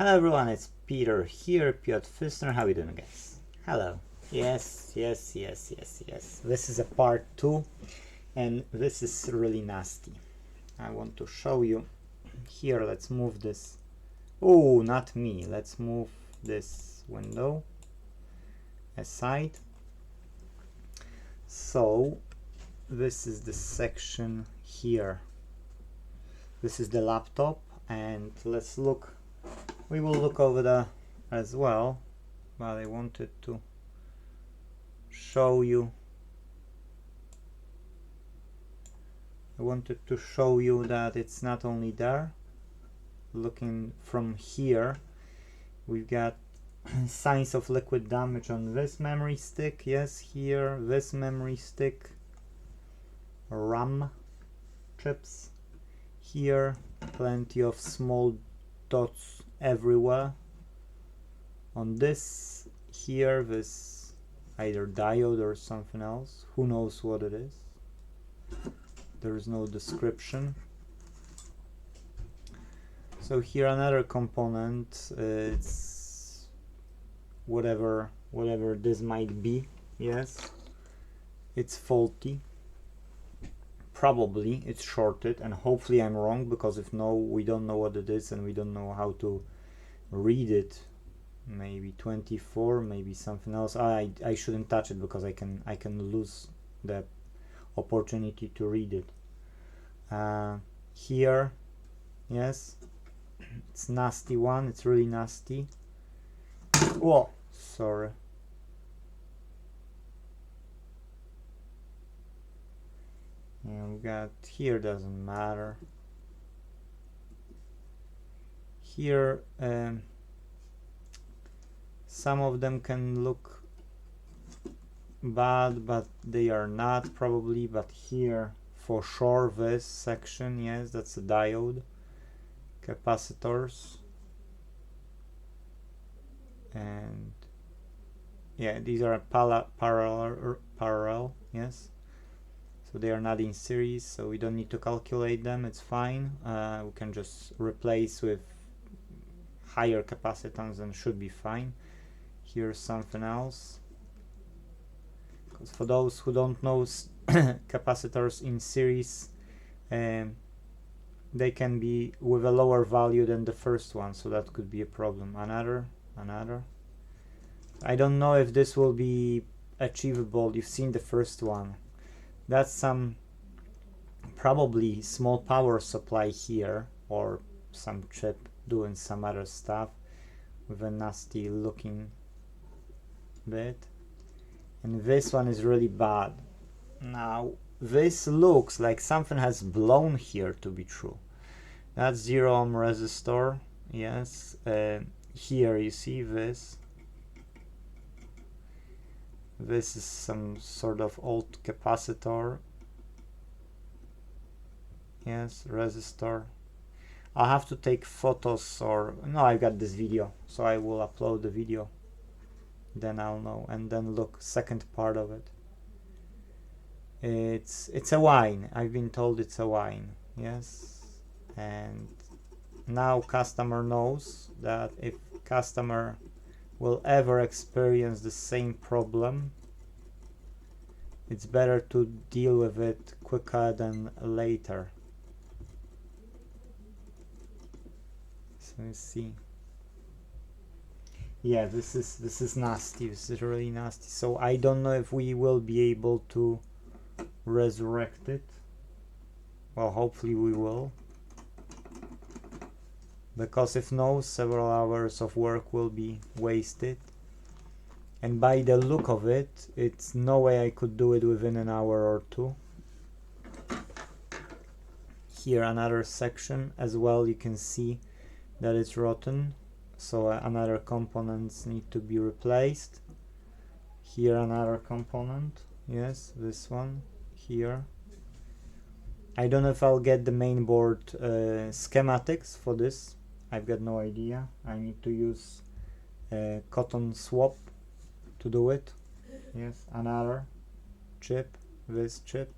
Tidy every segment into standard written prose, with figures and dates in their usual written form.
Hello everyone, it's Peter here, Piotr Fissner. How are you doing, guys? Hello. Yes. This is a part 2 and this is really nasty. I want to show you. Here, let's move this. Oh, not me. Let's move this window aside. So, this is the section here. This is the laptop, and let's look. We will look over there as well, but I wanted to show you. That it's not only there. Looking from here, we've got signs of liquid damage on this memory stick. Yes, here, this memory stick, RAM chips. Here, plenty of small dots everywhere. On this here, this either diode or something else. Who knows what it is? There is no description. So here another component. It's whatever this might be. Yes, it's faulty. Probably it's shorted, and hopefully I'm wrong, because if no, we don't know what it is and we don't know how to read it. Maybe 24, maybe something else. I shouldn't touch it because I can lose the opportunity to read it. Here, yes, it's nasty one. It's really nasty. Whoa, sorry. And we got here, doesn't matter. Here, some of them can look bad, but they are not probably. But here, for sure, this section, yes, that's a diode, capacitors, and yeah, these are parallel, yes. So they are not in series, so we don't need to calculate them. It's fine. We can just replace with higher capacitance and should be fine. Here's something else. Because for those who don't know, capacitors in series, they can be with a lower value than the first one, so that could be a problem. Another. I don't know if this will be achievable. You've seen the first one. That's some probably small power supply here, or some chip doing some other stuff with a nasty looking bit. And this one is really bad. Now this looks like something has blown here to be true. That's 0 ohm resistor. Yes, here you see this. This is some sort of old capacitor. Yes, resistor. I'll have to take photos, or no, I got this video, so I will upload the video. Then I'll know, and then look, second part of it. It's a wine. I've been told it's a wine. Yes, and now customer knows that if customer will ever experience the same problem, it's better to deal with it quicker than later. So you see, yeah, this is nasty. This is really nasty. So I don't know if we will be able to resurrect it. Well, hopefully we will, because if no, several hours of work will be wasted. And by the look of it, it's no way I could do it within an hour or two. Here another section as well, you can see that it's rotten, so another components need to be replaced. Here another component, yes, this one here. I don't know if I'll get the main board schematics for this. I've got no idea. I need to use cotton swap to do it. Yes, another chip, this chip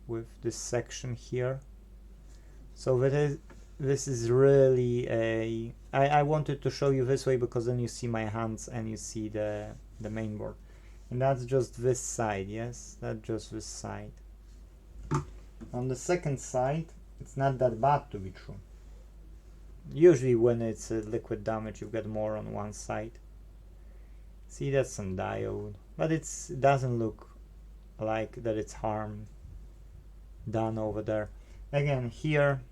with this section here. So this is really a... I wanted to show you this way because then you see my hands and you see the main board. And that's just this side, yes? That's just this side. On the second side, it's not that bad to be true. Usually when it's a liquid damage, you get more on one side. See, that's some diode, but it doesn't look like that it's harm done over there. Again, here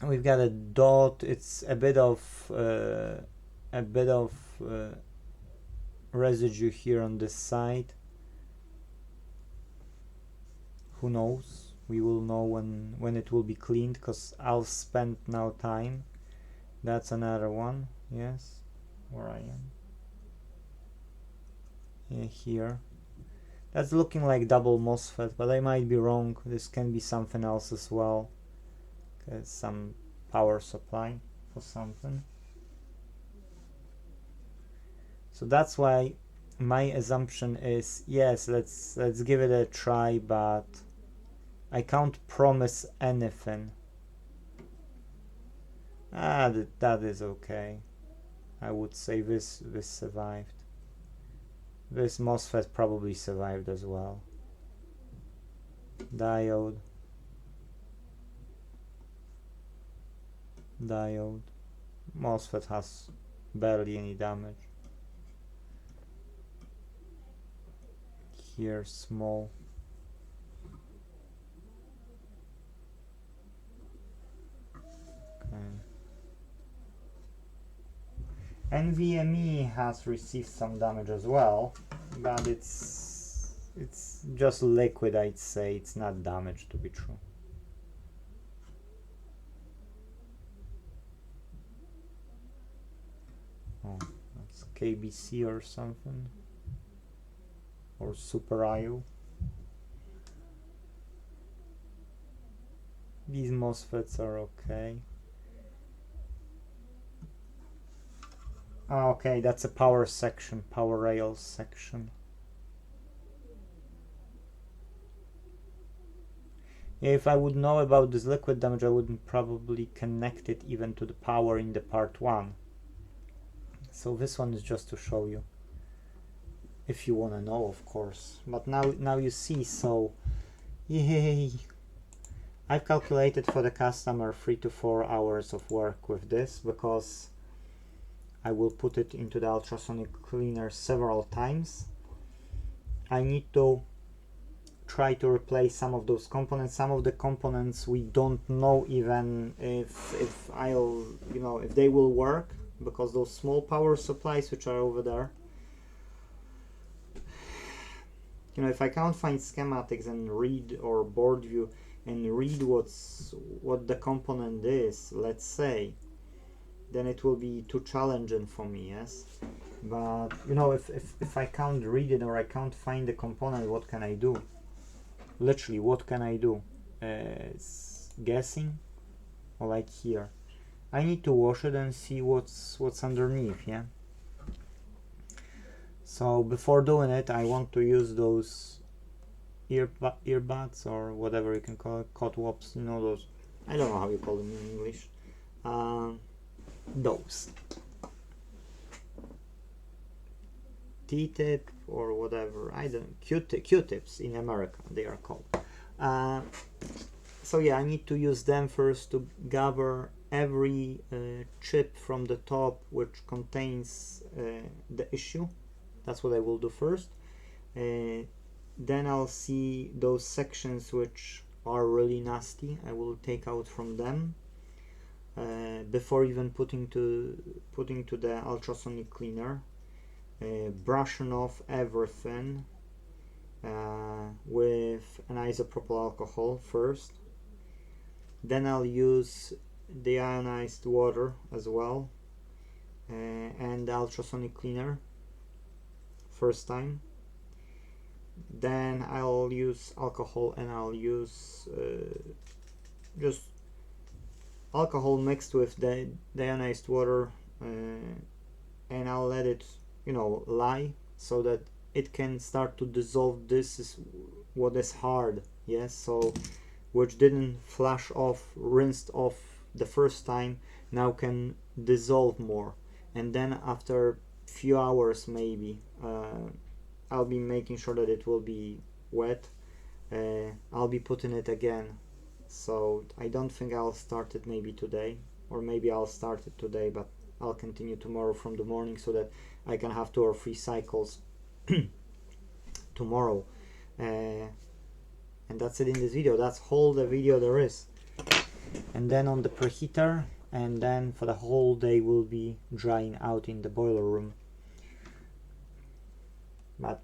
we've got a dot. It's a bit of residue here on this side. Who knows? We will know when it will be cleaned, because I'll spend now time. That's another one. Yes, where I am. Yeah, here. That's looking like double MOSFET, but I might be wrong. This can be something else as well. Okay, some power supply for something. So that's why my assumption is yes, let's give it a try, but I can't promise anything. That is okay. I would say this survived. This MOSFET probably survived as well. Diode. MOSFET has barely any damage. Here, small. Okay. NVMe has received some damage as well, but it's just liquid, I'd say. It's not damage to be true. Oh, that's KBC or something, or Super IO. These MOSFETs are okay. Okay, that's a power section, power rails section. If I would know about this liquid damage, I wouldn't probably connect it even to the power in the part 1. So this one is just to show you, if you want to know, of course. But now you see, so yay! I've calculated for the customer 3 to 4 hours of work with this, because I will put it into the ultrasonic cleaner several times. I need to try to replace some of those components. Some of the components we don't know even if if they will work, because those small power supplies which are over there, if I can't find schematics and read, or board view and read what the component is, let's say, then it will be too challenging for me, yes. But if I can't read it, or I can't find the component, what can I do? Literally, what can I do? Guessing? Or like here, I need to wash it and see what's underneath, yeah. So before doing it, I want to use those earbuds, or whatever you can call it, cotwops, those, I don't know how you call them in English. Those T-tip or whatever, I don't, Q-tips in America they are called. So yeah, I need to use them first to gather every chip from the top which contains the issue. That's what I will do first. Then I'll see those sections which are really nasty. I will take out from them before even putting to the ultrasonic cleaner, brushing off everything with an isopropyl alcohol first. Then I'll use the ionized water as well, and the ultrasonic cleaner first time. Then I'll use alcohol, and I'll use just alcohol mixed with the ionized water, and I'll let it lie so that it can start to dissolve. This is what is hard, yes, so which didn't flush off, rinsed off the first time now can dissolve more, and then after few hours maybe I'll be making sure that it will be wet. I'll be putting it again, so I don't think I'll start it maybe today, or maybe I'll start it today but I'll continue tomorrow from the morning so that I can have 2 or 3 cycles tomorrow. And that's it in this video. That's all the video there is. And then on the preheater, and then for the whole day we'll be drying out in the boiler room. But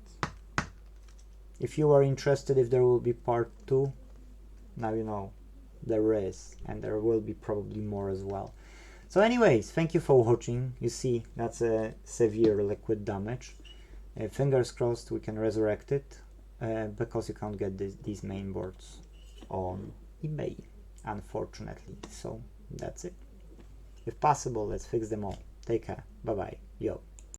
if you are interested if there will be part 2, now you know there is, and there will be probably more as well. So anyways, thank you for watching. You see, that's a severe liquid damage. Fingers crossed we can resurrect it, because you can't get these main boards on eBay, unfortunately. So that's it. If possible, let's fix them all. Take care. Bye bye. Yo.